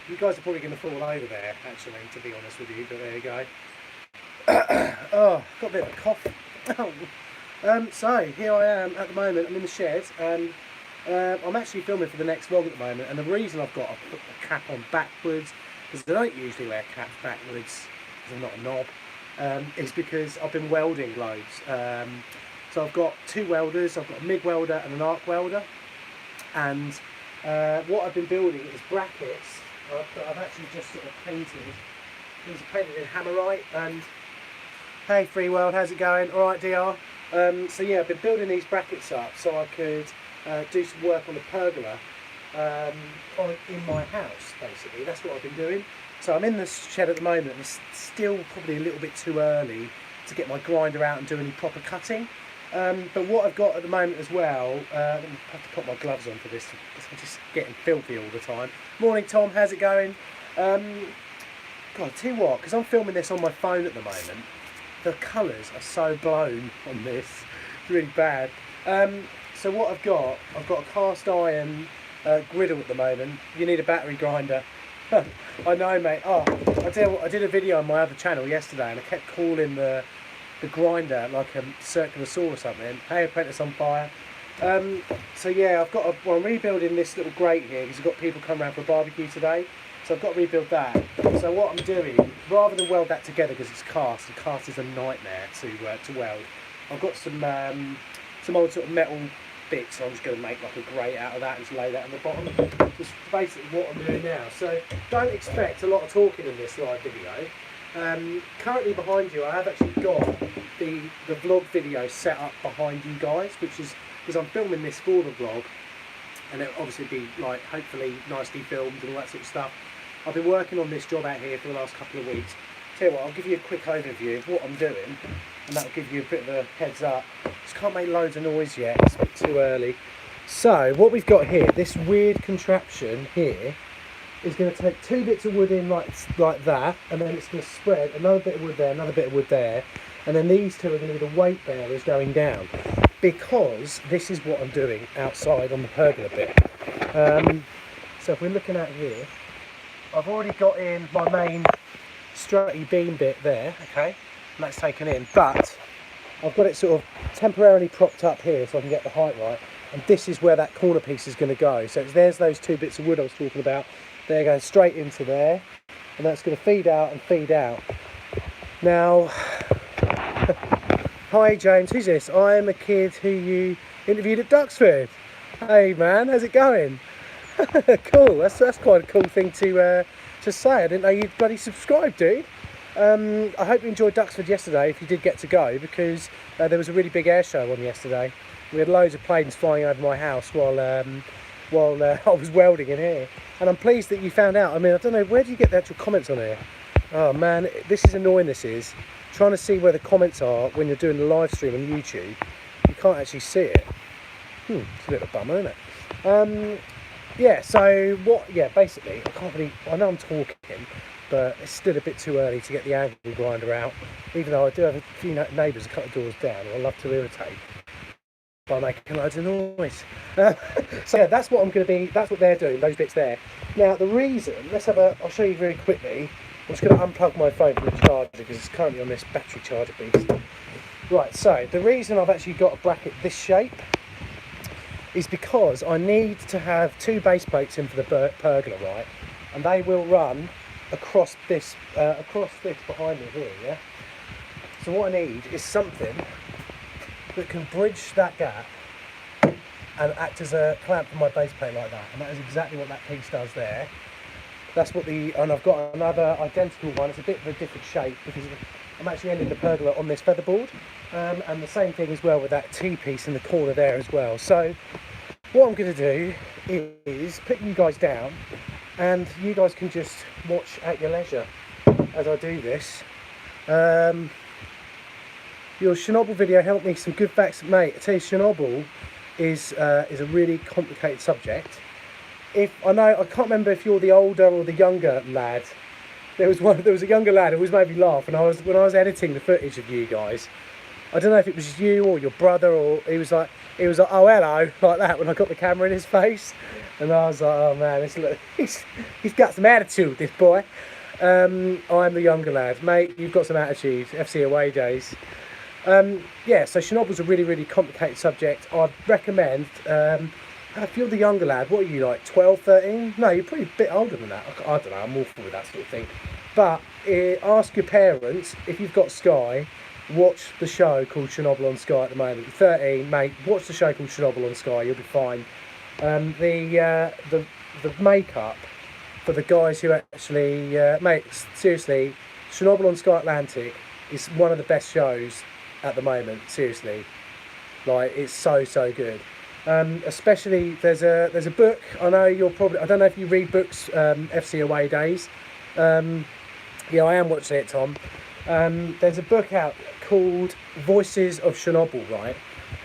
You guys are probably going to fall over there, actually, to be honest with you, but there you go. Oh, got a bit of a cough. So, here I am at the moment, I'm in the shed, and I'm actually filming for the next vlog at the moment, and the reason I've got to put the cap on backwards, because I don't usually wear caps backwards, because I'm not a knob, is because I've been welding loads. So I've got two welders, I've got a MIG welder and an arc welder, and what I've been building is brackets. I've actually just sort of painted. These are painted in hammerite. And hey, Free World, how's it going? All right, DR. So yeah, I've been building these brackets up so I could do some work on the pergola in my house. Basically, that's what I've been doing. So I'm in the shed at the moment. It's still probably a little bit too early to get my grinder out and do any proper cutting. But what I've got at the moment as well, let me have to put my gloves on for this because I'm just getting filthy all the time. Morning, Tom, how's it going? God, I'll tell you what, because I'm filming this on my phone at the moment, the colours are so blown on this, it's really bad. So what I've got a cast iron griddle at the moment. You need a battery grinder. I know, mate. Oh, I tell you what, I did a video on my other channel yesterday and I kept calling the grinder like a circular saw or something. Hey, Apprentice on Fire. So yeah, well, I'm rebuilding this little grate here because I've got people coming around for a barbecue today. So I've got to rebuild that. So what I'm doing, rather than weld that together because it's cast, and cast is a nightmare to weld. I've got some old sort of metal bits. So I'm just going to make like a grate out of that and just lay that on the bottom. Just basically what I'm doing now. So don't expect a lot of talking in this live video. Currently behind you I have actually got the vlog video set up behind you guys, which is because I'm filming this for the vlog and it'll obviously be like hopefully nicely filmed and all that sort of stuff. I've been working on this job out here for the last couple of weeks. Tell you what, I'll give you a quick overview of what I'm doing and that'll give you a bit of a heads up. Just can't make loads of noise yet, it's a bit too early. So what we've got here, this weird contraption here, is going to take two bits of wood in like that, and then it's going to spread another bit of wood there, another bit of wood there, and then these two are going to be the weight bearers going down, because this is what I'm doing outside on the pergola bit. So if we're looking at here, I've already got in my main strutty beam bit there, okay, and that's taken in, but I've got it sort of temporarily propped up here so I can get the height right, and this is where that corner piece is going to go. So there's those two bits of wood I was talking about. They're going straight into there, and that's going to feed out and feed out. Now, hi James, who's this? I'm a kid who you interviewed at Duxford. Hey man, how's it going? Cool, that's quite a cool thing to say. I didn't know you'd bloody subscribed, dude. I hope you enjoyed Duxford yesterday if you did get to go, because there was a really big air show on yesterday. We had loads of planes flying over my house while I was welding in here, and I'm pleased that you found out. I mean, I don't know, where do you get the actual comments on here? Oh man, this is annoying. This is trying to see where the comments are when you're doing the live stream on YouTube. You can't actually see it. It's a bit of a bummer, isn't it? Yeah, so basically I know I'm talking, but it's still a bit too early to get the angle grinder out, even though I do have a few neighbours a couple of doors down who I love to irritate by making loads of noise. So yeah, that's what they're doing, those bits there. Now the reason, I'll show you very quickly. I'm just going to unplug my phone from the charger because it's currently on this battery charger beast. Right, so the reason I've actually got a bracket this shape is because I need to have two base plates in for the pergola, right? And they will run across this behind me here, yeah? So what I need is something that can bridge that gap and act as a clamp for my base plate like that, and that is exactly what that piece does there. That's what and I've got another identical one. It's a bit of a different shape because I'm actually ending the pergola on this featherboard, and the same thing as well with that T-piece in the corner there as well. So what I'm going to do is put you guys down and you guys can just watch at your leisure as I do this. Your Chernobyl video helped me some good facts, mate. I tell you, Chernobyl is a really complicated subject. I can't remember if you're the older or the younger lad. There was a younger lad who always made me laugh, and when I was editing the footage of you guys, I don't know if it was you or your brother, or he was like, oh hello, like that when I got the camera in his face, And I was like, oh man, he's got some attitude, this boy. I'm the younger lad. Mate, you've got some attitude. FC away days. Yeah, so Chernobyl's a really, really complicated subject. I'd recommend, if you're the younger lad, what are you, like 12, 13? No, you're probably a bit older than that. I don't know, I'm awful with that sort of thing. But ask your parents, if you've got Sky, watch the show called Chernobyl on Sky at the moment. 13, mate, watch the show called Chernobyl on Sky, you'll be fine. The makeup for the guys who actually, mate, seriously, Chernobyl on Sky Atlantic is one of the best shows at the moment, seriously. Like, it's so good. Especially, there's a book, I know you're probably, I don't know if you read books, FC Away Days. Yeah, I am watching it, Tom. There's a book out called Voices of Chernobyl, right?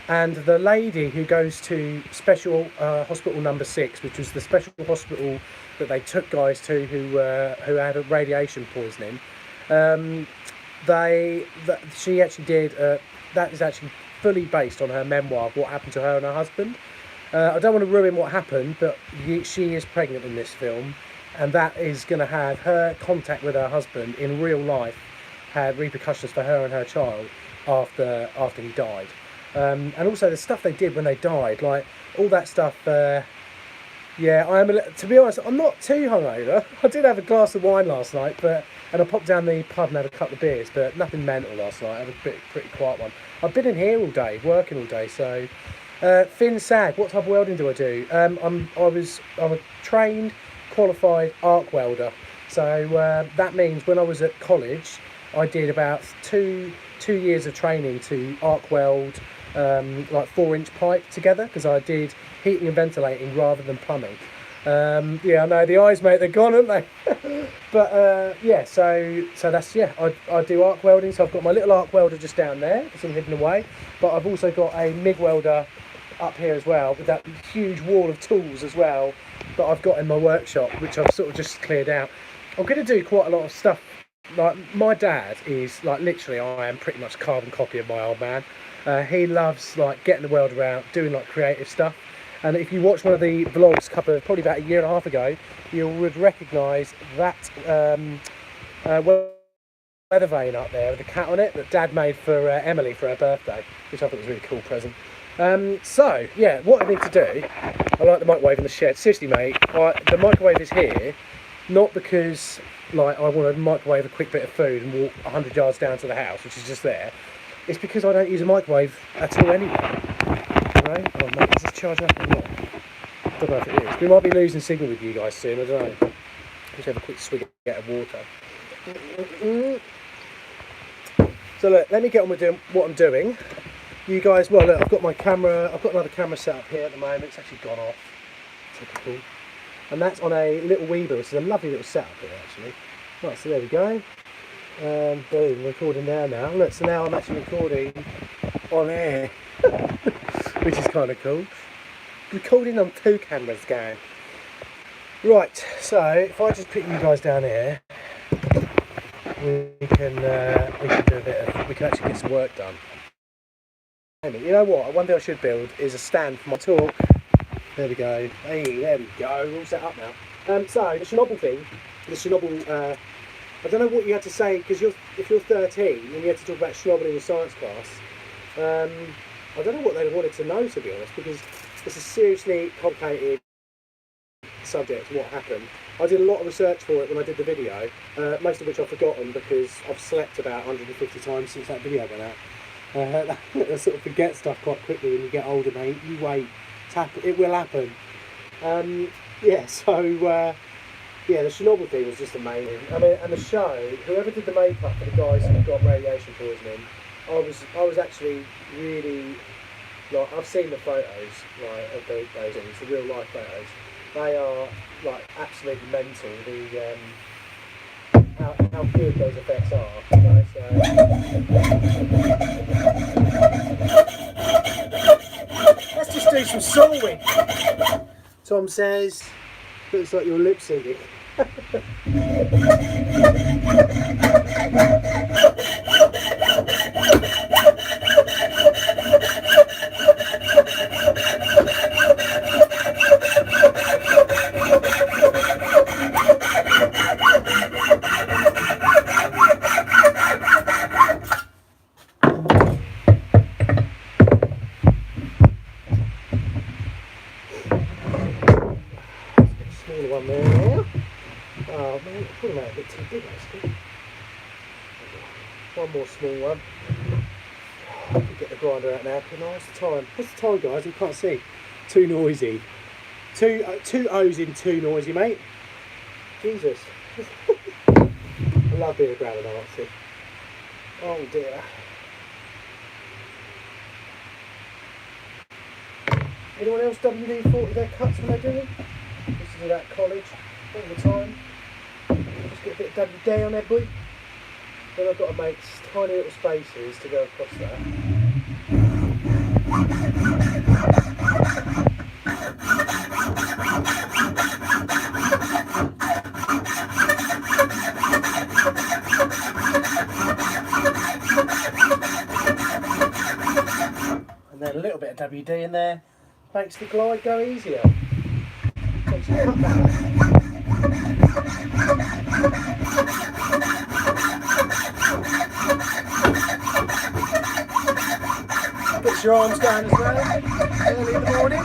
And the lady who goes to Special Hospital Number 6, which was the special hospital that they took guys to who had a radiation poisoning, she actually did, that is actually fully based on her memoir of what happened to her and her husband. I don't want to ruin what happened, but she is pregnant in this film, and that is going to have her contact with her husband in real life had repercussions for her and her child after he died. And also the stuff they did when they died, like all that stuff. Yeah, to be honest, I'm not too hungover. I did have a glass of wine last night, and I popped down the pub and had a couple of beers, but nothing mental last night. I had a pretty quiet one. I've been in here all day, working all day. So, Fin Sag, what type of welding do I do? I'm a trained, qualified arc welder. So that means when I was at college, I did about two years of training to arc weld like 4-inch pipe together, because I did heating and ventilating rather than plumbing. Yeah, I know the eyes, mate, they're gone, aren't they? But yeah, so that's, yeah, I do arc welding. So I've got my little arc welder just down there, it's all hidden away, but I've also got a MIG welder up here as well, with that huge wall of tools as well that I've got in my workshop, which I've sort of just cleared out. I'm going to do quite a lot of stuff. Like, my dad is, like, literally, I am pretty much a carbon copy of my old man. He loves, like, getting the welder out, doing, like, creative stuff. And if you watch one of the vlogs probably about a year and a half ago, you would recognise that weather vane up there with the cat on it that Dad made for Emily for her birthday, which I thought was a really cool present. So, yeah, what I need to do, I like the microwave in the shed. Seriously, mate, the microwave is here, not because, like, I want to microwave a quick bit of food and walk 100 yards down to the house, which is just there. It's because I don't use a microwave at all anyway. Right? Oh, mate, is this charging up or not? I don't know if it is. We might be losing signal with you guys soon, I don't know. Just have a quick swig of water. So look, let me get on with doing what I'm doing. You guys, well look, I've got another camera set up here at the moment. It's actually gone off. Typical. And that's on a little Weeble, which is a lovely little setup here actually. Right, so there we go. Boom, recording there now. Look, so now I'm actually recording on air, which is kind of cool. Recording on 2 cameras, gang. Right, so if I just put you guys down here, we can do a bit of, we can actually get some work done. You know what? One thing I should build is a stand for my talk. There we go. Hey, there we go. We're all set up now. So the Chernobyl thing, I don't know what you had to say, because if you're 13 and you had to talk about Chernobyl in your science class, I don't know what they wanted to know, to be honest, because it's a seriously complicated subject, what happened. I did a lot of research for it when I did the video, most of which I've forgotten because I've slept about 150 times since that video went out. I sort of forget stuff quite quickly when you get older, mate. You wait, it will happen. Yeah, so yeah, the Chernobyl thing was just amazing. I mean, and the show, whoever did the makeup for the guys who got radiation poisoning, I was actually really, like, I've seen the photos, like, of those things, the real life photos. They are, like, absolutely mental. How good those effects are. You know, so. Let's just do some sawing. Tom says, looks like you're lip syncing. now. Oh man, I put them out a bit too big actually. One more small one. Get the grinder out now. What's the time? What's the time, guys? You can't see. Too noisy. Two O's in too noisy, mate. Jesus. I love being a gravel Nazi. Oh dear. Anyone else WD-40 their cuts when they're doing? This is at college all the time. Just get a bit of WD on their boy. Then I've got to make tiny little spaces to go across that. And then a little bit of WD in there makes the glide go easier. Makes it cut better. Get your arms down as well, early in the morning.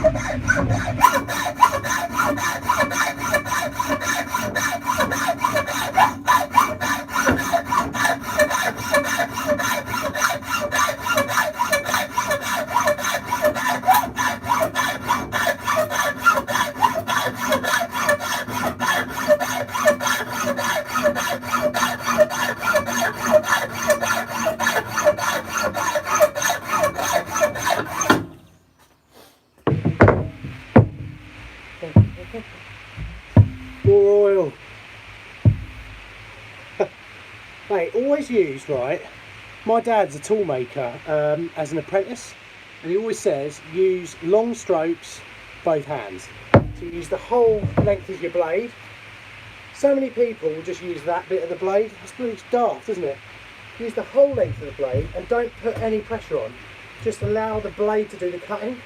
More oil. Mate, always use, right, my dad's a tool maker as an apprentice, and he always says use long strokes both hands. So you use the whole length of your blade. So many people will just use that bit of the blade. It's pretty daft, isn't it? Use the whole length of the blade and don't put any pressure on. Just allow the blade to do the cutting.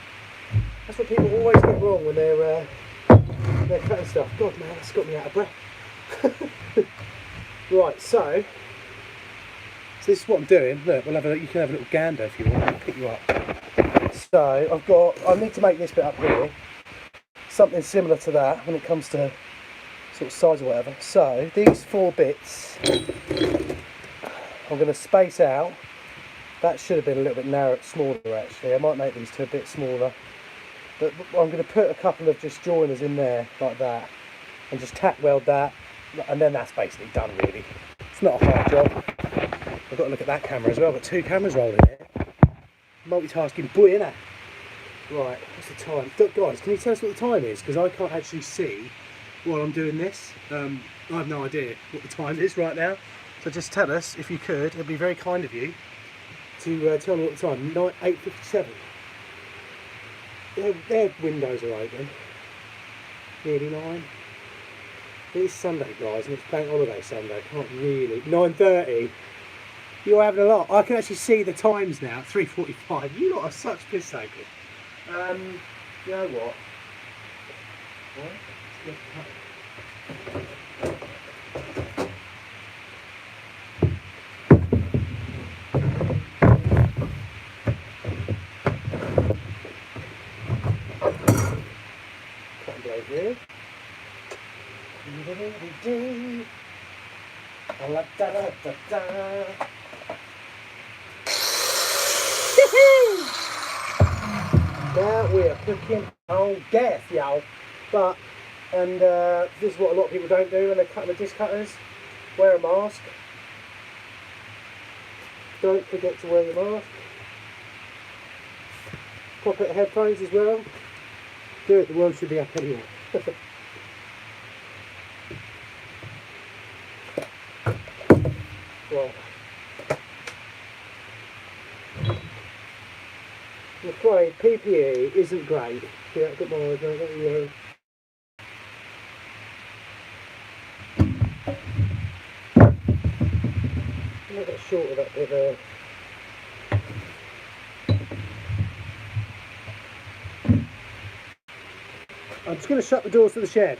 That's what people always get wrong when they're cutting stuff. God man, that's got me out of breath. Right, so this is what I'm doing. Look, you can have a little gander if you want. I'll pick you up. So I need to make this bit up here something similar to that when it comes to sort of size or whatever. So these 4 bits I'm going to space out. That should have been a little bit smaller actually. I might make these 2 a bit smaller. But I'm going to put a couple of just joiners in there like that and just tack weld that, and then that's basically done really. It's not a hard job. I've got to look at that camera as well. I've got 2 cameras rolling here. Multitasking boy, innit? Right, what's the time? Guys, can you tell us what the time is? Because I can't actually see while I'm doing this. I have no idea what the time is right now. So just tell us, if you could, it'd be very kind of you to tell me what the time. 8:57. Their windows are open. Nearly 9. It is Sunday, guys, and it's bank holiday Sunday. Can't really. 9:30. You're having a lot. I can actually see the times now. 3:45. You lot are such piss takers. You know what? Here. Now we are cooking on gas, y'all. But this is what a lot of people don't do when they're cutting the disc cutters. Wear a mask. Don't forget to wear your mask. Proper headphones as well. Good, the world should be up anyway. Right. I'm afraid PPE isn't great. Yeah, I've got my eyes on it. A bit short of that bit there. I'm just going to shut the doors to the shed.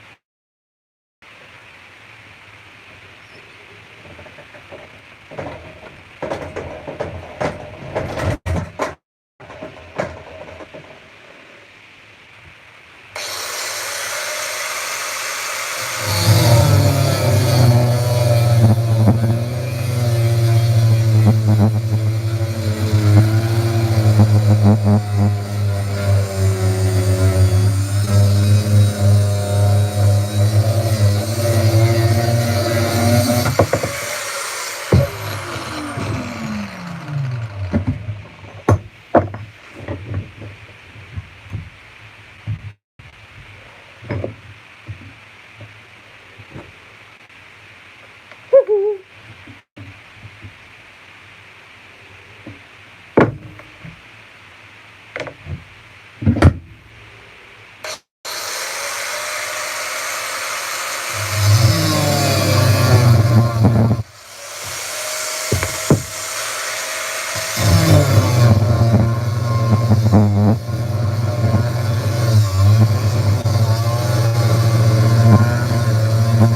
Right,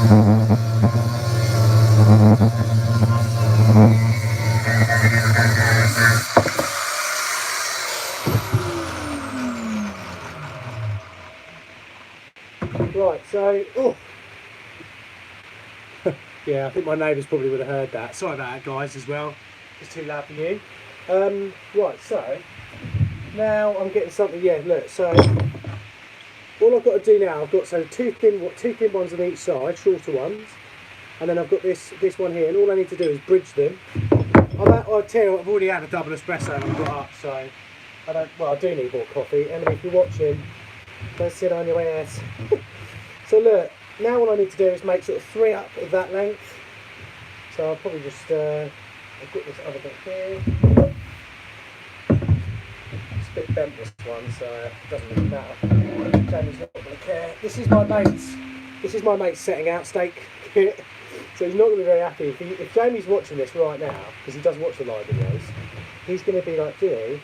so, oh, yeah, I think my neighbours probably would have heard that. Sorry about that, guys, as well. It's too loud for you. Right, so now I'm getting something. Yeah, look. So all I've got to do now, I've got two thin ones on each side, shorter ones, and then I've got this one here, and all I need to do is bridge them. I'll tell you what, I've already had a double espresso and I've got up, so I don't. Well, I do need more coffee. Emily, if you're watching, don't sit on your ass. So look, now what I need to do is make sort of 3 up of that length. So I'll probably just I've got this other bit here. It's a bit bent, this one, so it doesn't really matter. Jamie's not going to care. This is my mate's setting out steak kit. So he's not going to be very happy. If Jamie's watching this right now, because he does watch the live videos, he's going to be like, Jimmy,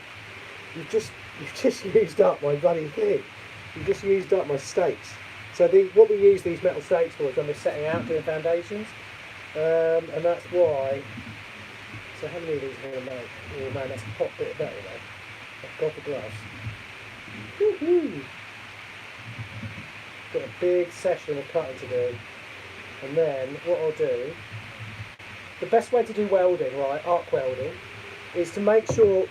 you've just used up my bloody thing. You've just used up my steaks. So what we use these metal steaks for is when we're setting out doing foundations. And that's why. So how many of these are going to make? Oh man, that's a hot bit of metal though. I've got the gloves. Woohoo! Got a big session of cutting to do. And then what I'll do, the best way to do welding, right, arc welding, is to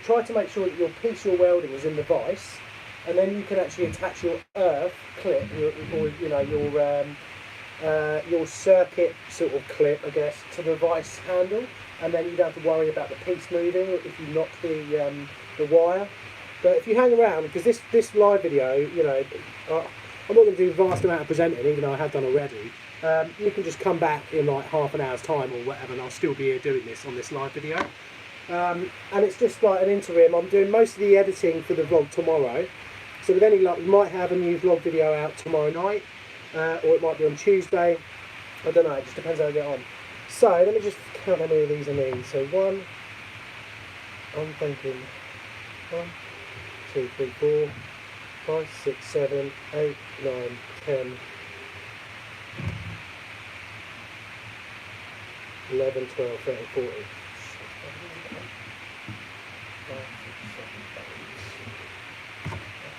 try to make sure that your piece you're welding is in the vise, and then you can actually attach your earth clip, your circuit sort of clip, I guess, to the vise handle, and then you don't have to worry about the piece moving if you knock the wire. But if you hang around, because this live video, I'm not going to do a vast amount of presenting, even though I have done already. You can just come back in like half an hour's time or whatever, and I'll still be here doing this on this live video. And it's just like an interim. I'm doing most of the editing for the vlog tomorrow. So with any luck, we might have a new vlog video out tomorrow night, or it might be on Tuesday. I don't know, it just depends how I get on. So let me just count how many of these I need. So I'm thinking 1, 2, 3, 4, 5, 6, 7, 8, 9, 10, 11, 12, 13, 14.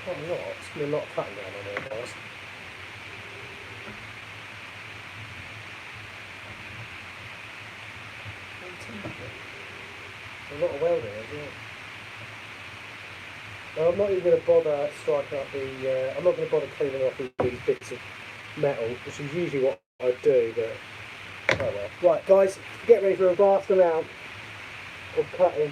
Quite a lot. It's going to be a lot of cutting going on here, guys. A lot of welding, isn't it? Now, I'm not even going to bother striking up I'm not going to bother cleaning off these bits of metal, which is usually what I do, but oh well. Right, guys, get ready for a vast amount of cutting.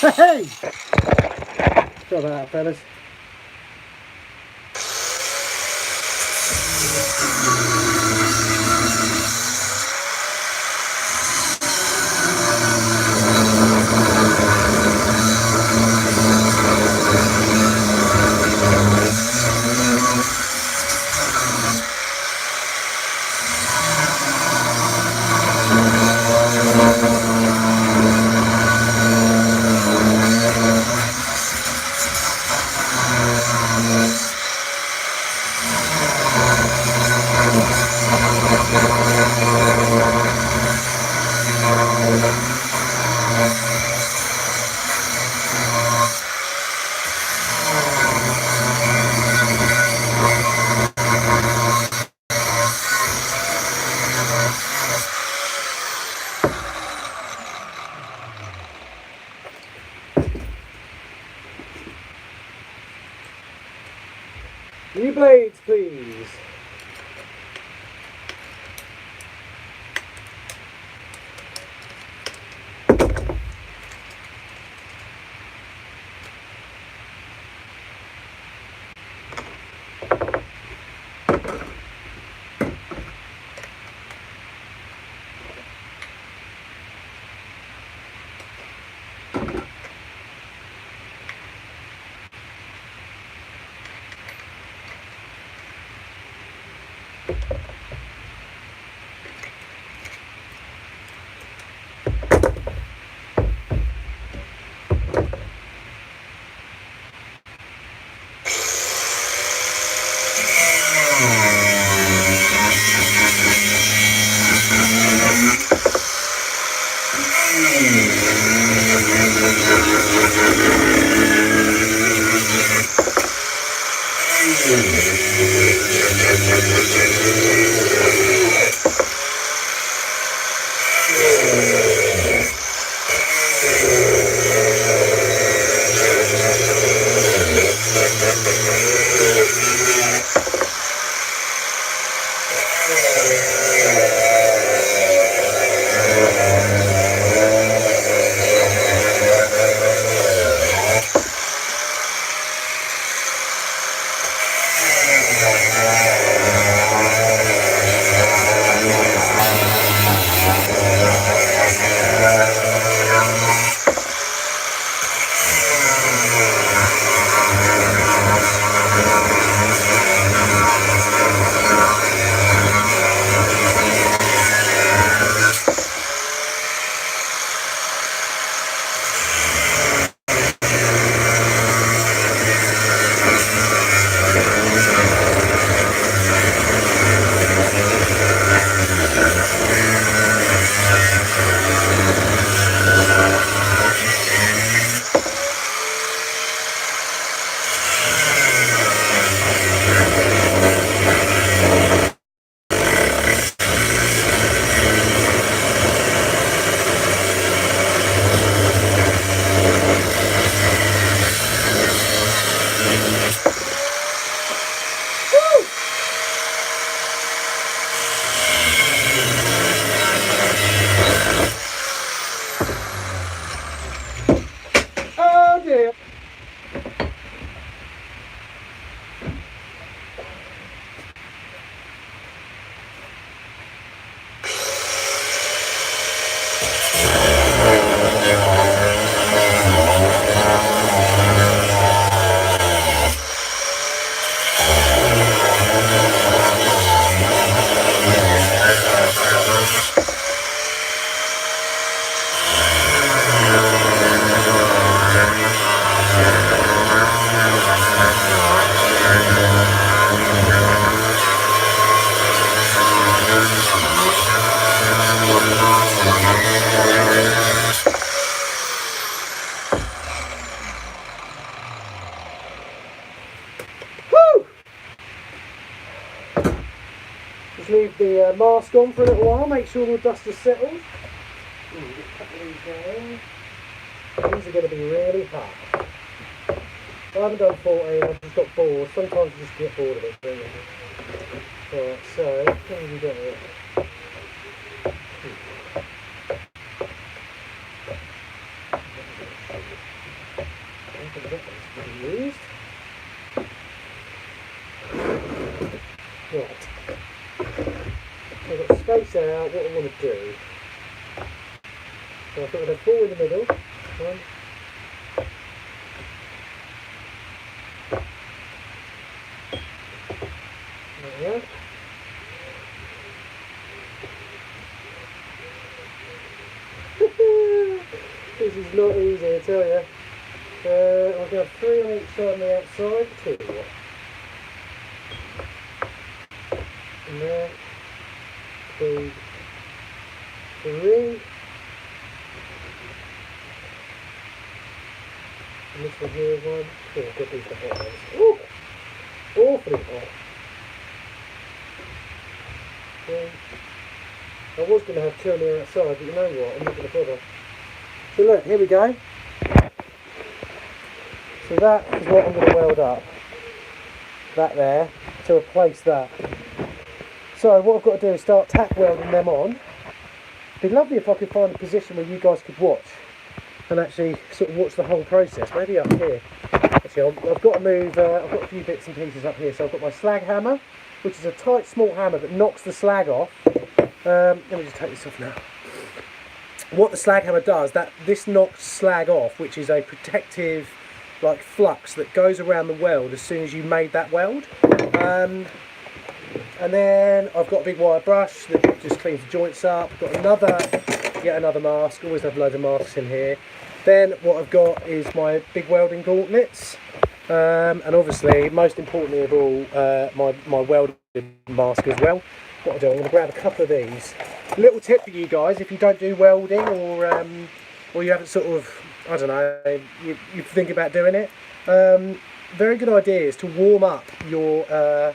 Hey! Sorry about that, fellas. please. Oh dear. Woo! Just leave the mask on for a little while, make sure all the dust has settled. Ooh, just cut these down. These are going to be really hot. I haven't done 14, I've just got bored. Sometimes you just get bored of it, don't you? Right, so, what have we got here? I think that one's to be used. Right. So I've got space out, what I want to do. So I thought I'd have 4 in the middle. One. There we go. This is not easy, I tell you. I'll go 3 on each side on the outside. 2. And there. 2. 3. And this one here is 1. Oh, I've got these the hot ones. Ooh! Awfully hot. 3. I was going to have 2 on the outside, but you know what, I'm not going to bother. So look, here we go. So that is what I'm going to weld up. That there, to replace that. So what I've got to do is start tack welding them on. It'd be lovely if I could find a position where you guys could watch and actually sort of watch the whole process, maybe up here. Actually, I've got to move, I've got a few bits and pieces up here. So I've got my slag hammer, which is a tight small hammer that knocks the slag off. Let me just take this off now. What the slag hammer does, this knocks slag off, which is a protective like flux that goes around the weld as soon as you made that weld. And then I've got a big wire brush that just cleans the joints up. I've got yet another mask, always have loads of masks in here. Then what I've got is my big welding gauntlets, and obviously, most importantly of all, my welding mask as well. What I'll do, I'm going to grab a couple of these. Little tip for you guys, if you don't do welding or you haven't sort of, I don't know, you think about doing it, very good idea is to warm up your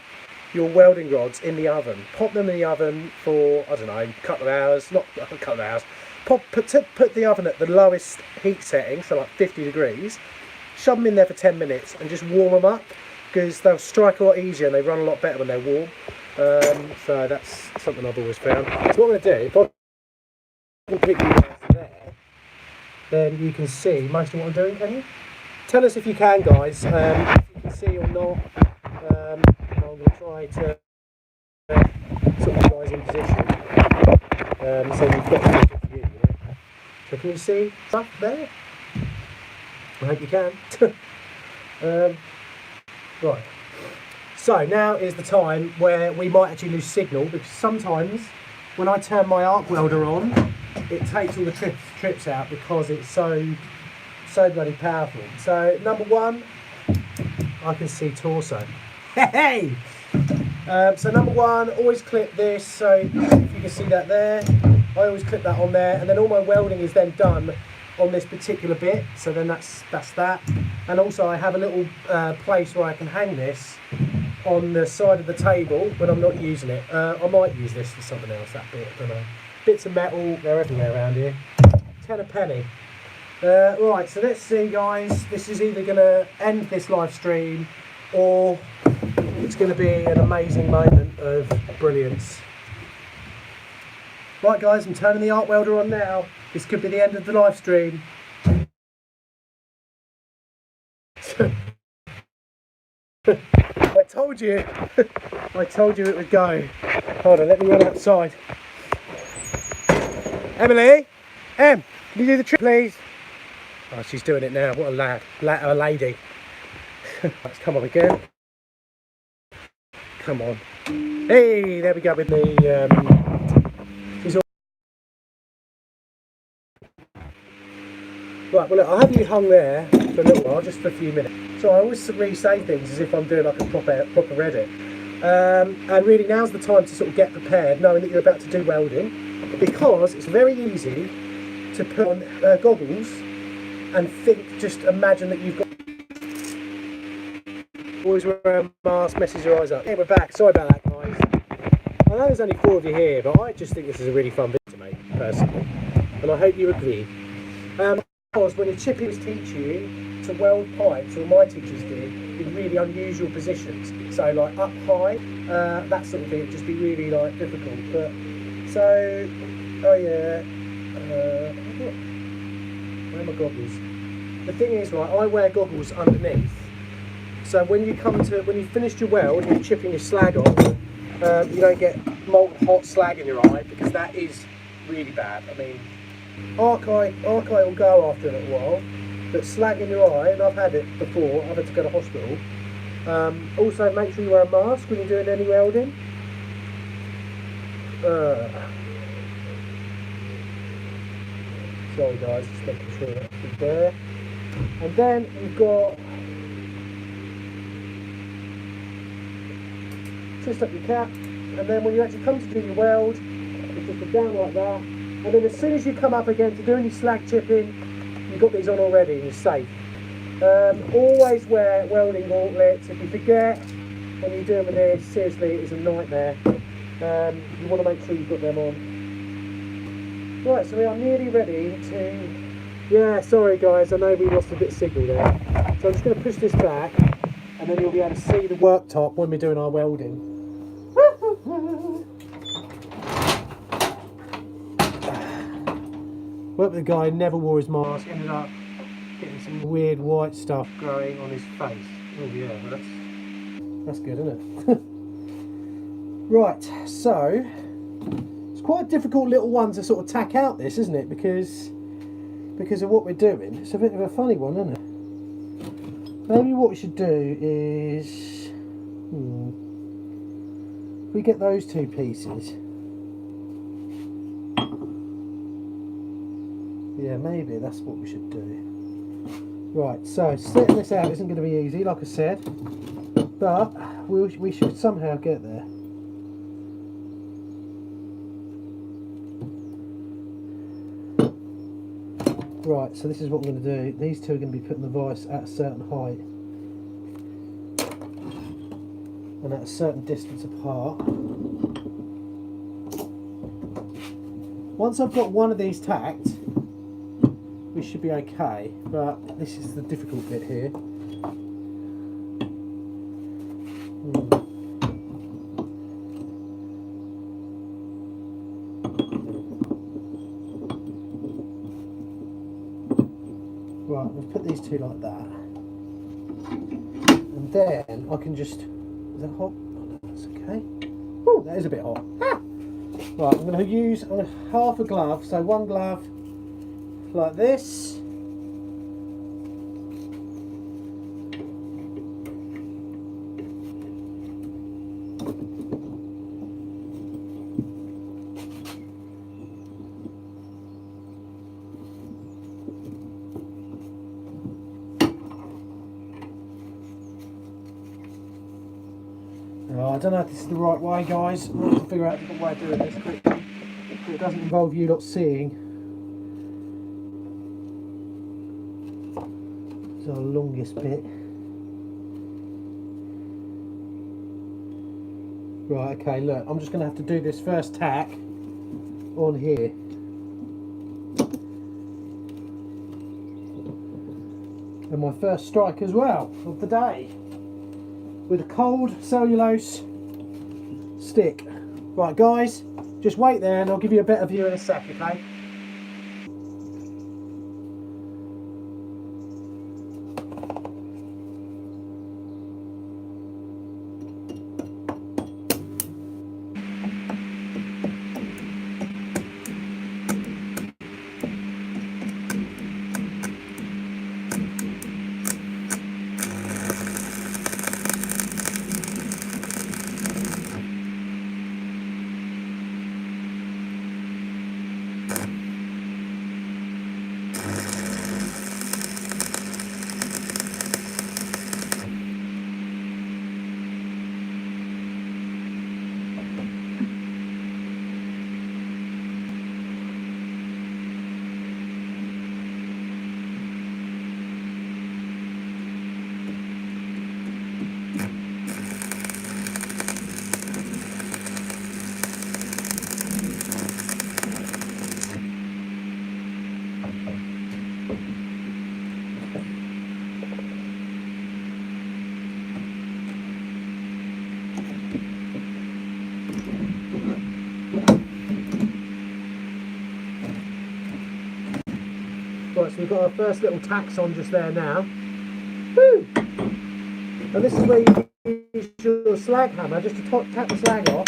welding rods in the oven. Pop them in the oven for, I don't know, a couple of hours, not a couple of hours. Put the oven at the lowest heat setting, so like 50 degrees. Shove them in there for 10 minutes and just warm them up, because they'll strike a lot easier and they run a lot better when they're warm. So that's something I've always found. So what I'm going to do, if I can pick you guys there, then you can see most of what I'm doing, can you? Tell us if you can, guys, if you can see or not. I'm going to try to sort of guys in position, so you've got a good view, you know? So can you see stuff there? I hope you can. Right, so now is the time where we might actually lose signal, because sometimes when I turn my arc welder on, it takes all the trips out because it's so bloody powerful. So number one, I can see torso. Hey! So number one, always clip this, so if you can see that there, I always clip that on there, and then all my welding is then done on this particular bit, so then that's that. And also I have a little place where I can hang this on the side of the table when I'm not using it. I might use this for something else, that bit, I don't know. Bits of metal, they're everywhere around here. 10 a penny. Right, so let's see guys, this is either going to end this live stream or it's going to be an amazing moment of brilliance. Right guys, I'm turning the arc welder on now. This could be the end of the live stream. I told you. I told you it would go. Hold on, let me run outside. Emily? Em, can you do the trick please? Oh, she's doing it now. What a lady. Let's come on again. Come on. Hey, there we go with the... she's all... Right, well look, I'll have you hung there for a little while, just for a few minutes. So I always re-say things as if I'm doing like a proper edit. And really now's the time to sort of get prepared, knowing that you're about to do welding, because it's very easy to put on goggles and just imagine that you've got... Always wear a mask, messes your eyes up. Hey, we're back. Sorry about that, guys. I know there's only 4 of you here, but I just think this is a really fun video to make, personally. And I hope you agree. Because when your chippers teach you to weld pipes, or my teachers did, in really unusual positions. So like up high, that sort of thing, it'd just be really like difficult. But so, oh yeah, where are my goggles? The thing is, right, I wear goggles underneath. So when you finished your weld and you're chipping your slag off, you don't get molten hot slag in your eye, because that is really bad. I mean, arc eye will go after a little while, but slag in your eye, and I've had it before, I've had to go to hospital. Also make sure you wear a mask when you're doing any welding. Sorry guys, just making sure that's good there. And then you've got... twist up your cap, and then when you actually come to do your weld, you just go down like that, and then as soon as you come up again to do any slag chipping, you've got these on already and you're safe. Always wear welding gauntlets. If you forget when you're doing this, seriously, it is a nightmare. You want to make sure you've got them on. Right, so we are nearly ready to... Yeah, sorry guys, I know we lost a bit of signal there. So I'm just going to push this back. and then you'll be able to see the worktop when we're doing our welding. Worked with a guy who never wore his mask, ended up getting some weird white stuff growing on his face. Oh yeah, that's good, isn't it? Right, so it's quite a difficult little one to sort of tack out this, isn't it? Because of what we're doing. It's a bit of a funny one, isn't it? Maybe what we should do is we get those two pieces. Yeah, maybe that's what we should do. Right, so setting this out isn't going to be easy, like I said, but we should somehow get there. Right, so this is what I'm going to do. These two are going to be put in the vise at a certain height and at a certain distance apart. Once I've got one of these tacked, we should be okay, but this is the difficult bit here. Right, we'll put these two like that, and then I can just, is that hot? Oh, no, that's okay. Oh, that is a bit hot. Ah! Right, I'm going to use half a glove, so one glove like this. I don't know if this is the right way, guys. I'll have to figure out a different way of doing this quickly. It doesn't involve you lot seeing. It's our longest bit. Right, okay, look, I'm just going to have to do this first tack on here. And my first strike as well of the day, with a cold cellulose stick. Right guys, just wait there and I'll give you a better view in a sec, okay? Right, so we've got our first little tacks on just there now. Woo! And this is where you use your slag hammer just to tap the slag off.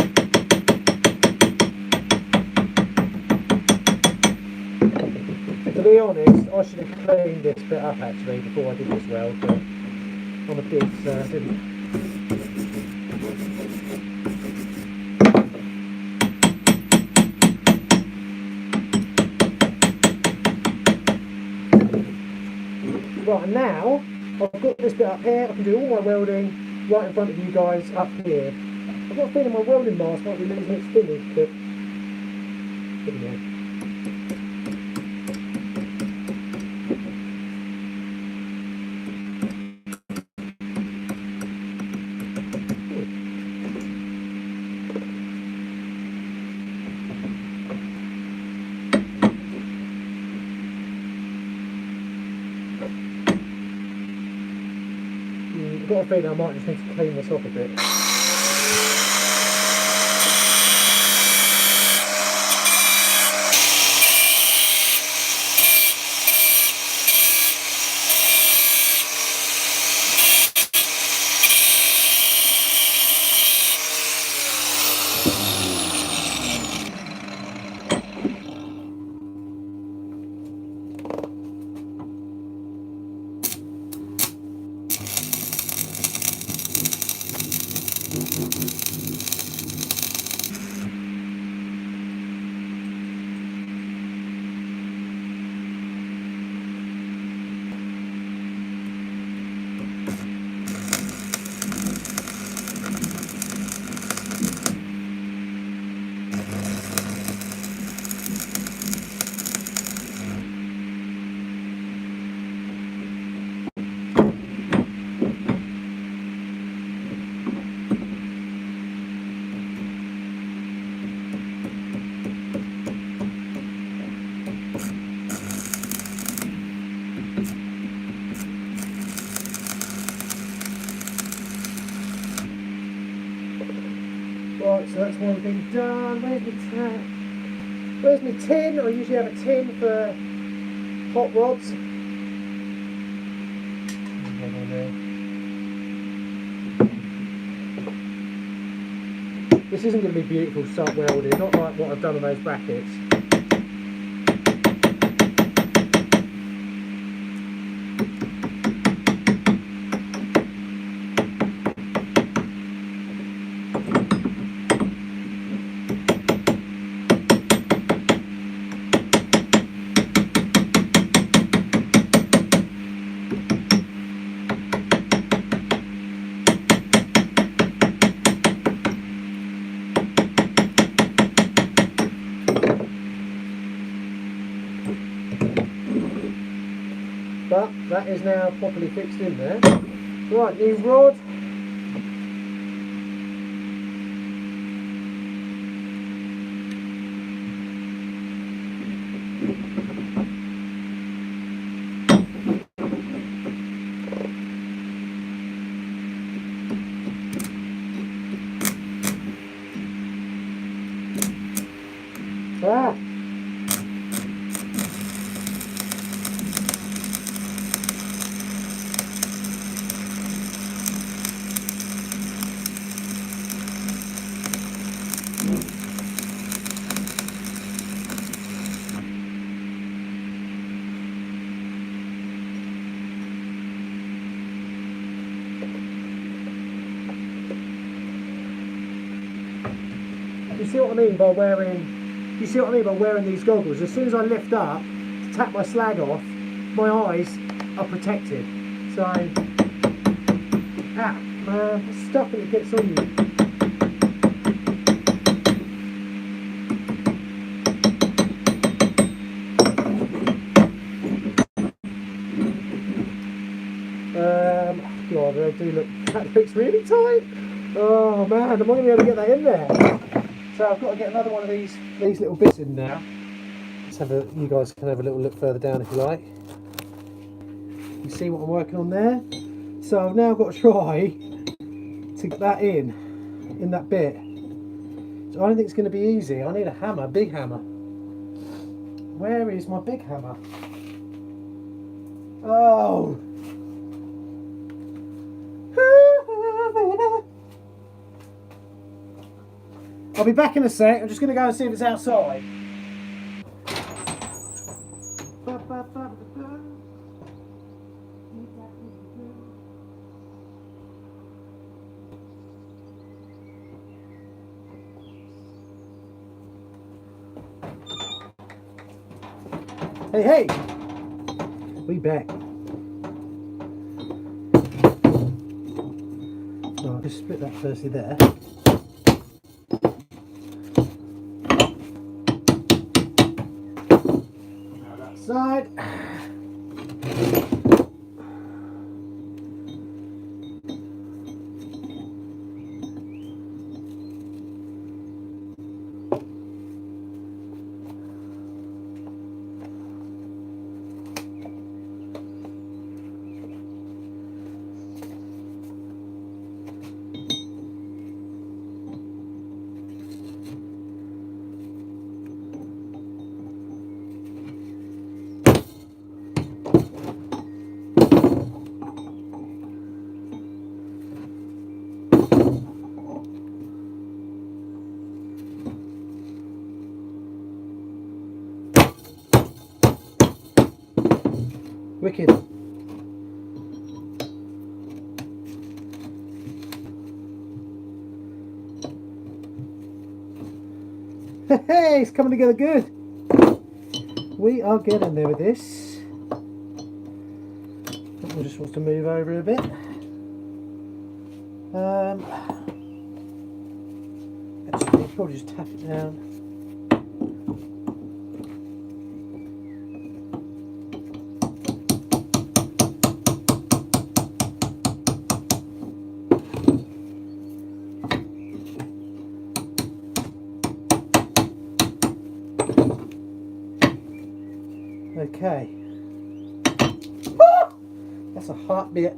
To be honest, I should have cleaned this bit up actually before I did this weld, but I'm a dick, so I didn't. Right, and now I've got this bit up here. I can do all my welding right in front of you guys up here. I've got a feeling my welding mask might be losing its finish, but there we go. I've got a feeling I might just need to clean this off a bit. Right, so that's one thing done. Where's my tap? Where's my tin? I usually have a tin for hot rods. This isn't going to be beautiful sub welded, not like what I've done on those brackets. But that is now properly fixed in there. Right, new rod. Ah. You see what I mean by wearing? You see what I mean by wearing these goggles? As soon as I lift up to tap my slag off, my eyes are protected. So, the stuff that it gets on you. God, they do look. That looks really tight. Oh man, am I going to be able to get that in there? So I've got to get another one of these little bits in now. Let's have a. You guys can have a little look further down if you like. You see what I'm working on there? So I've now got to try to get that in that bit. So I don't think it's going to be easy. I need a hammer, big hammer. Where is my big hammer? Oh. I'll be back in a sec. I'm just going to go and see if it's outside. Hey, hey! We back. So I'll just split that firstly there. Side. Wicked. Hey, it's coming together good. We are getting there with this. We'll just want to move over a bit. Actually, probably just tap it down. Okay. That's a hot bit.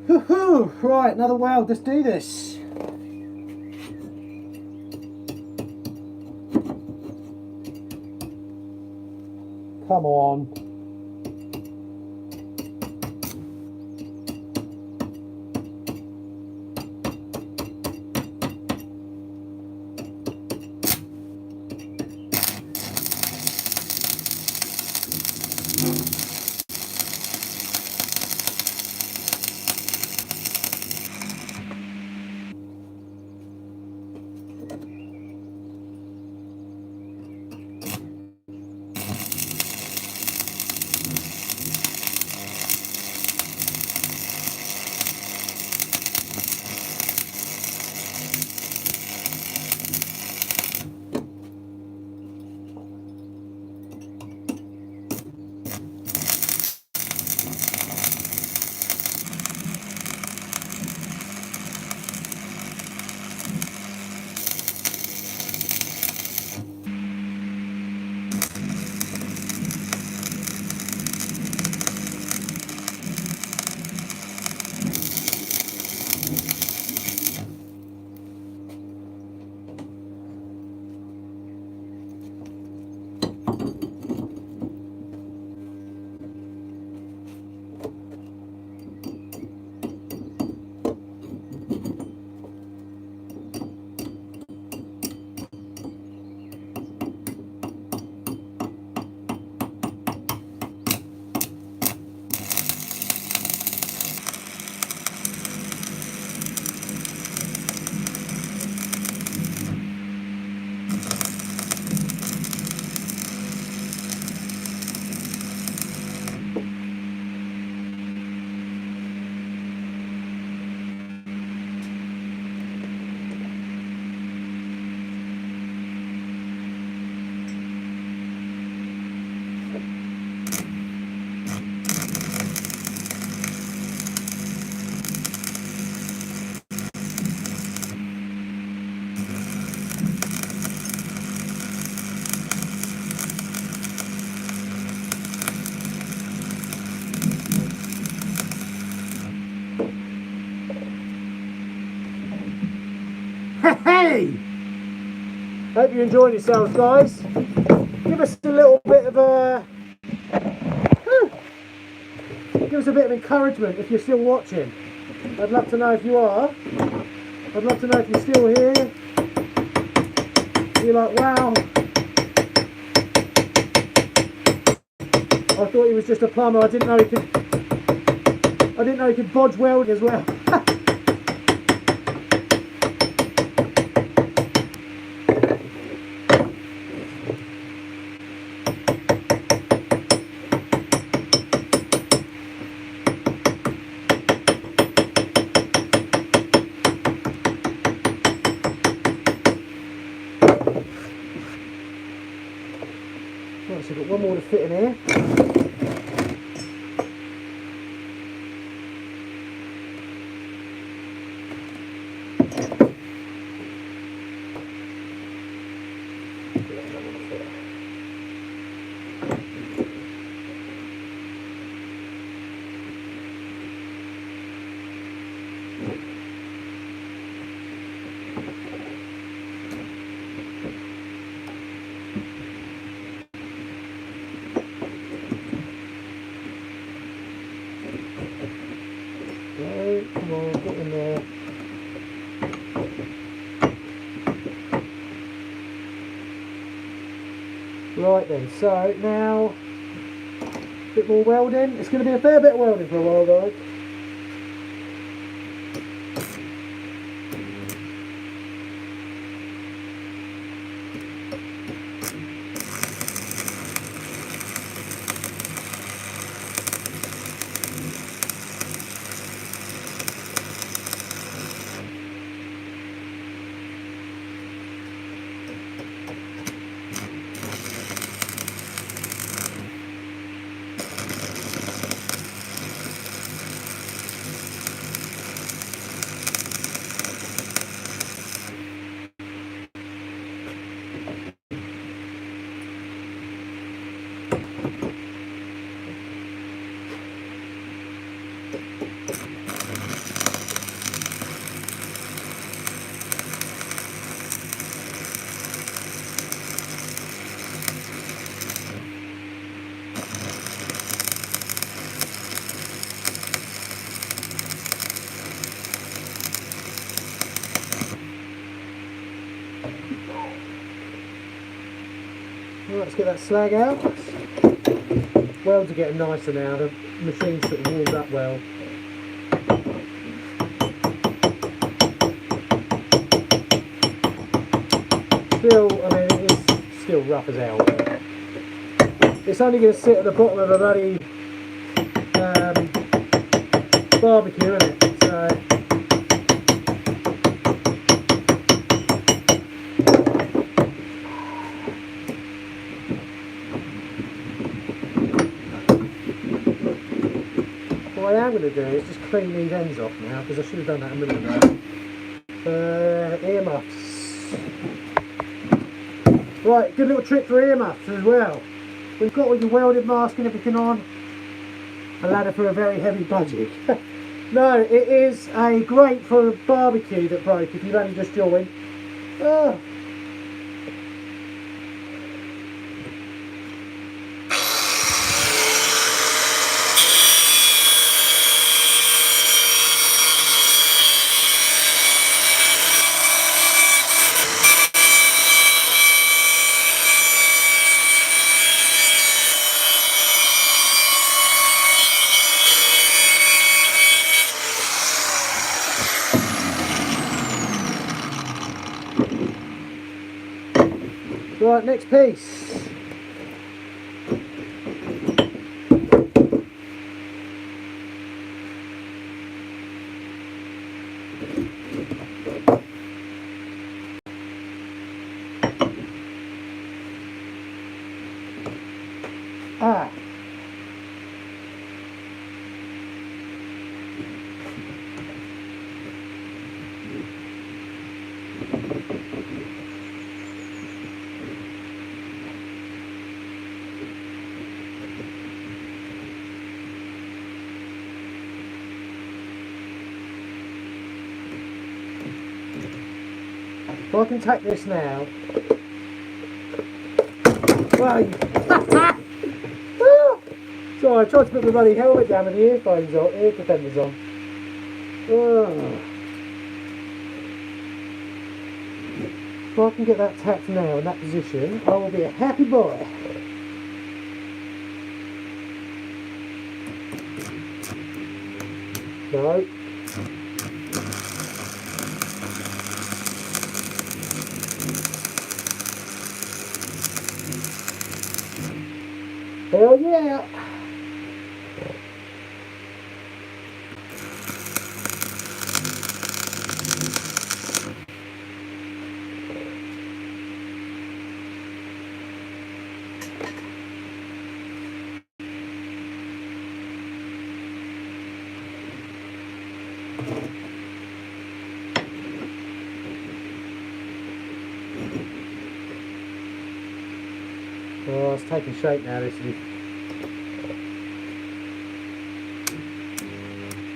Woohoo! Right, another weld. Let's do this. Come on. Hey! Hope you're enjoying yourselves, guys. Give us a little bit of give us a bit of encouragement if you're still watching. I'd love to know if you are. I'd love to know if you're still here. You're like, wow. I thought he was just a plumber. I didn't know he could bodge welding as well. Right, so I've got one more to fit in here. Come on, get in there. Right then, so now a bit more welding. It's going to be a fair bit of welding for a while, guys. Right, let's get that slag out. Welds are getting nicer now, the machine's sort of warmed up well. Still, I mean, it is still rough as hell. It's only going to sit at the bottom of a bloody barbecue, isn't it? So, what I am going to do is just clean these ends off now, because I should have done that a minute ago. Earmuffs. Right, good little trick for earmuffs as well. We've got all your welded mask and everything on. A ladder for a very heavy budget. No, it is a grate for a barbecue that broke if you've only just joined. Oh. Right, next piece. Ah. So I can take this now. Well, sorry, I tried to put my bloody helmet down with the earphones on, ear defenders on. Oh. If I can get that tapped now in that position, I will be a happy boy. No. Hell yeah! Oh, it's taking shape now, this is.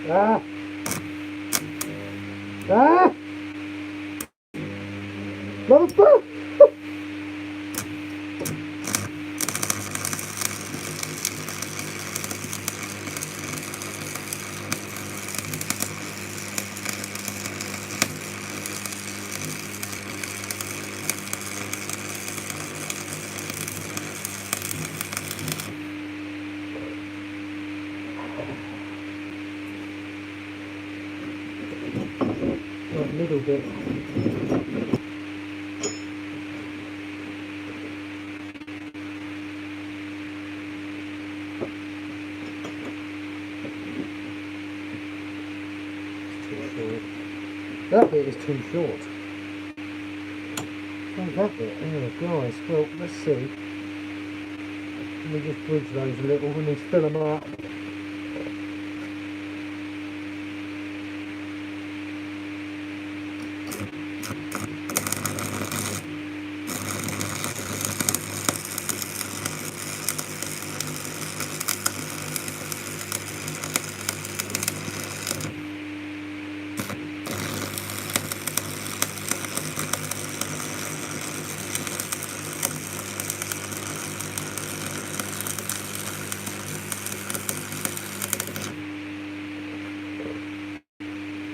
Ah! Ah! Motherfucker! that middle bit. It's too short. That bit is too short. Oh, that bit. Oh, guys. Well, let's see. Let me just bridge those a little. We need to fill them up.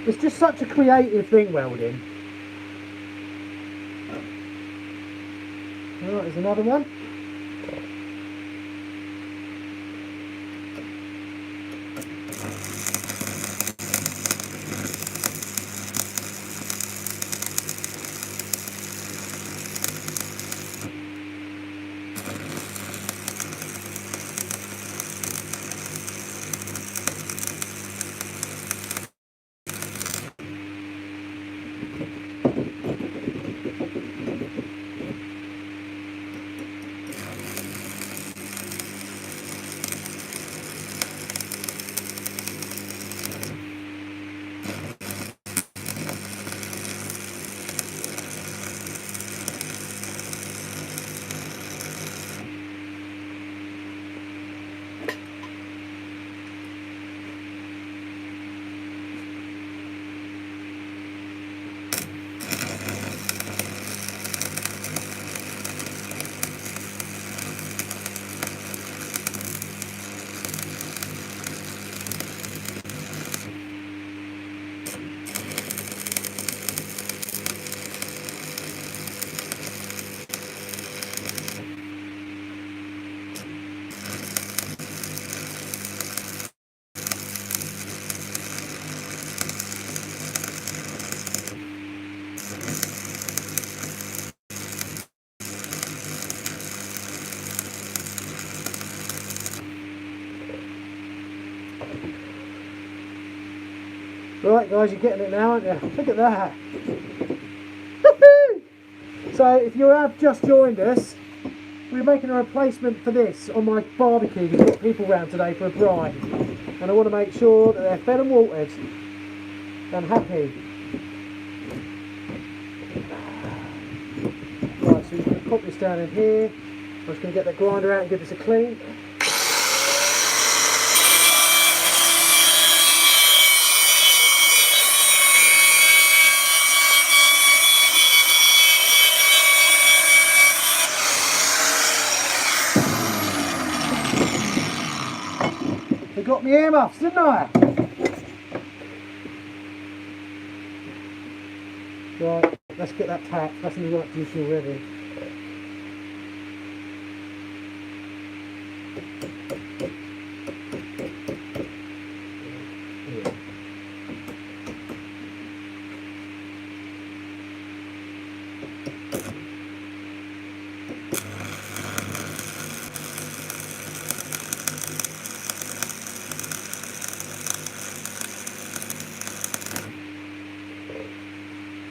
It's just such a creative thing, welding. Alright, there's another one. Right guys, you're getting it now, aren't you? Look at that. So if you have just joined us, we're making a replacement for this on my barbecue. We've got people round today for a braai, and I want to make sure that they're fed and watered and happy. Right, so we're going to pop this down in here. I'm just going to get that grinder out and give this a clean. Got my earmuffs, didn't I? Right, let's get that tack. That's in the right position already.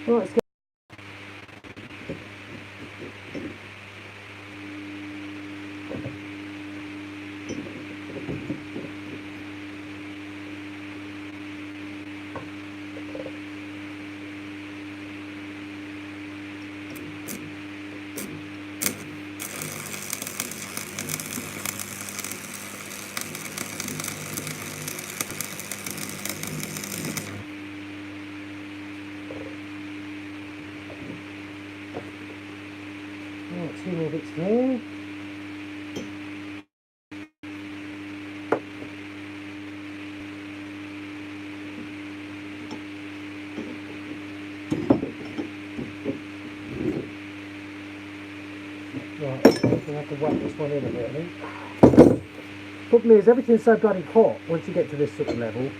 Right, let's go. Right, two more bits there. Right, we're going to have to whack this one in a bit, I think. Problem is, everything's so bloody hot once you get to this sort of level.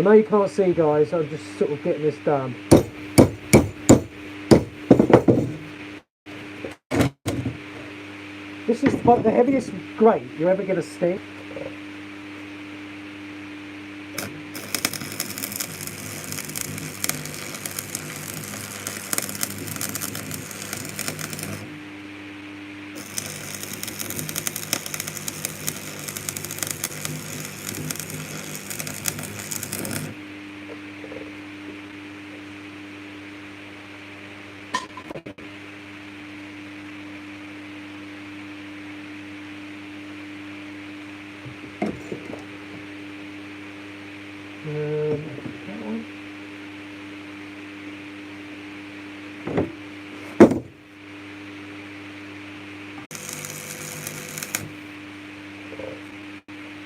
know you can't see, guys, I'm just sort of getting this done. This is the heaviest grate you're ever going to sting. That one.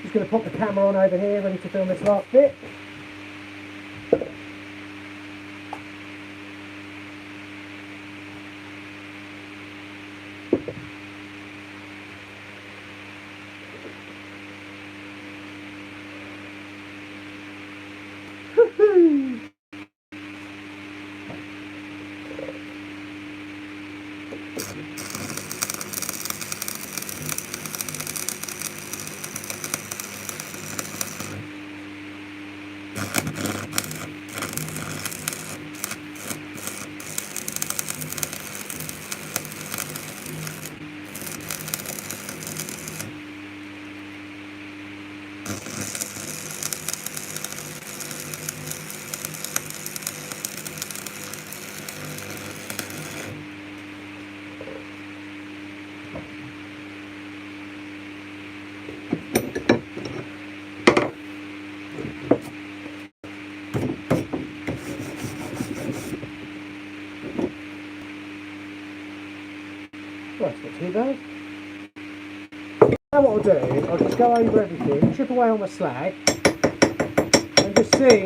Just going to pop the camera on over here, ready to film this last bit. Well, that's not too bad. Now what I'll do, I'll just go over everything, chip away on my slag, and just see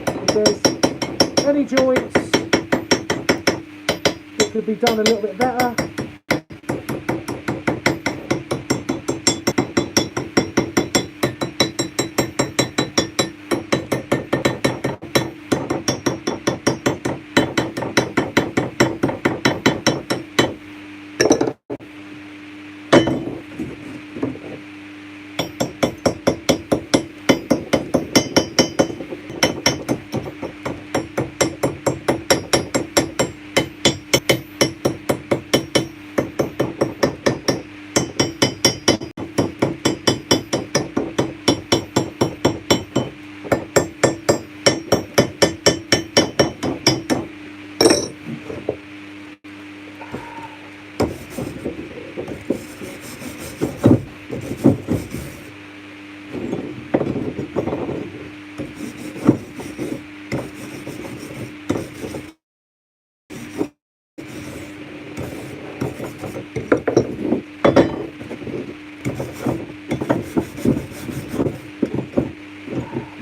if there's any joints that could be done a little bit better.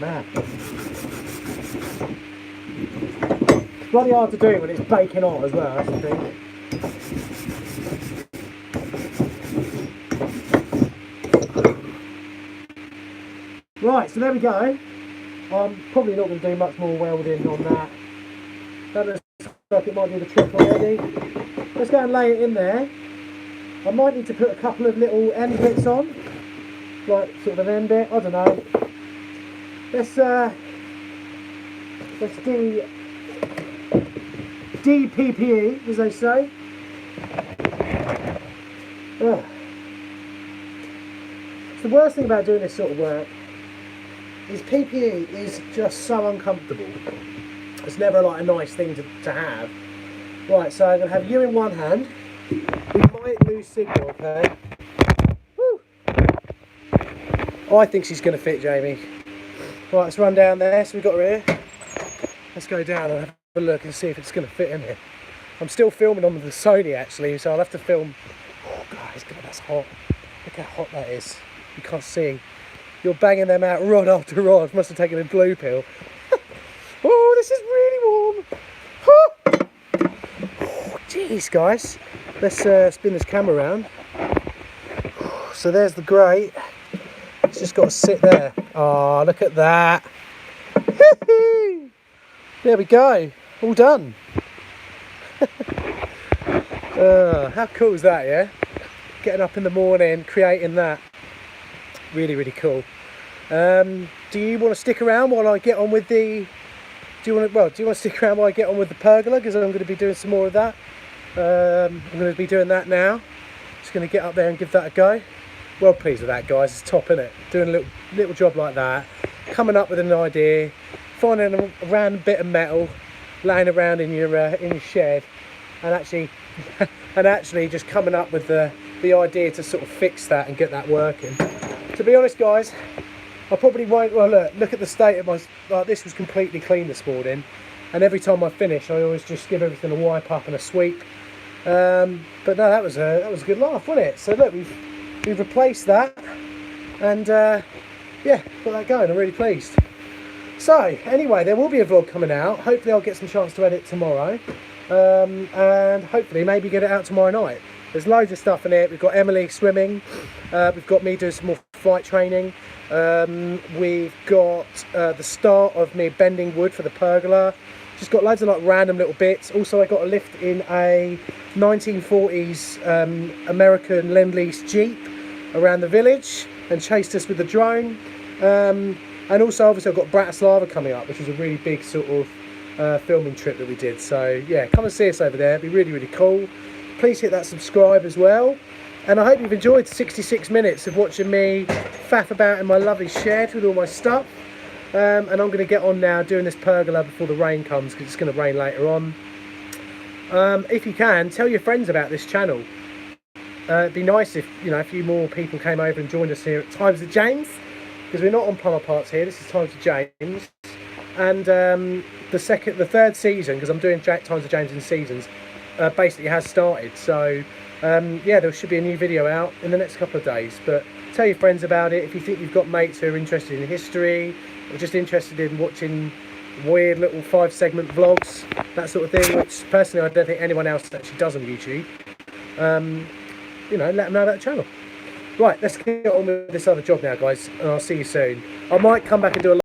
Man, it's bloody hard to do when it's baking hot as well, that's the thing. Right, so there we go. I'm probably not going to do much more welding on that. That looks like it might do the trick already. Let's go and lay it in there. I might need to put a couple of little end bits on, like sort of an end bit, I don't know. Let's DPPE, as they say. Ugh. The worst thing about doing this sort of work is PPE is just so uncomfortable. It's never like a nice thing to have. Right, so I'm going to have you in one hand. We might lose signal, okay? Woo. I think she's going to fit, Jamie. Right, let's run down there. So we've got her here. Let's go down and have a look and see if it's going to fit in here. I'm still filming on the Sony actually, so I'll have to film. Oh God, that's hot. Look how hot that is. You can't see. You're banging them out rod after rod. Must have taken a blue pill. Oh, this is really warm. Oh, jeez, guys. Let's spin this camera around. So there's the grate. It's just got to sit there. Oh, look at that. There we go. All done. How cool is that, yeah? Getting up in the morning, creating that. Really, really cool. Do you want to stick around while I get on with the... Do you want to stick around while I get on with the pergola? Because I'm going to be doing some more of that. I'm going to be doing that now. Just going to get up there and give that a go. Well pleased with that, guys. It's top, isn't it? Doing a little job like that. Coming up with an idea. Finding a random bit of metal laying around in your shed. And actually just coming up with the idea to sort of fix that and get that working. To be honest, guys, I probably won't. Well, look at the state of my. Like, this was completely clean this morning, and every time I finish, I always just give everything a wipe up and a sweep. But no, that was a good laugh, wasn't it? So look, we've replaced that, and yeah, got that going. I'm really pleased. So anyway, there will be a vlog coming out. Hopefully, I'll get some chance to edit tomorrow, and hopefully maybe get it out tomorrow night. There's loads of stuff in it. We've got Emily swimming. We've got me doing some more flight training. We've got the start of me bending wood for the pergola. Just got loads of like random little bits. Also, I got a lift in a 1940s American Lend-Lease Jeep around the village and chased us with the drone. And also, obviously, I've got Bratislava coming up, which is a really big sort of filming trip that we did. So yeah, come and see us over there. It'd be really, really cool. Please hit that subscribe as well. And I hope you've enjoyed 66 minutes of watching me faff about in my lovely shed with all my stuff. And I'm going to get on now doing this pergola before the rain comes, because it's going to rain later on. If you can, tell your friends about this channel. It'd be nice if, you know, a few more people came over and joined us here at Times of James, because we're not on plumber parts here. This is Times of James. And the third season, because I'm doing Times of James in seasons, basically has started. So yeah, there should be a new video out in the next couple of days. But tell your friends about it if you think you've got mates who are interested in history or just interested in watching weird little 5-segment vlogs, that sort of thing, which personally I don't think anyone else actually does on YouTube. You know, let them know about the channel. Right, let's get on with this other job now, guys, and I'll see you soon. I might come back and do a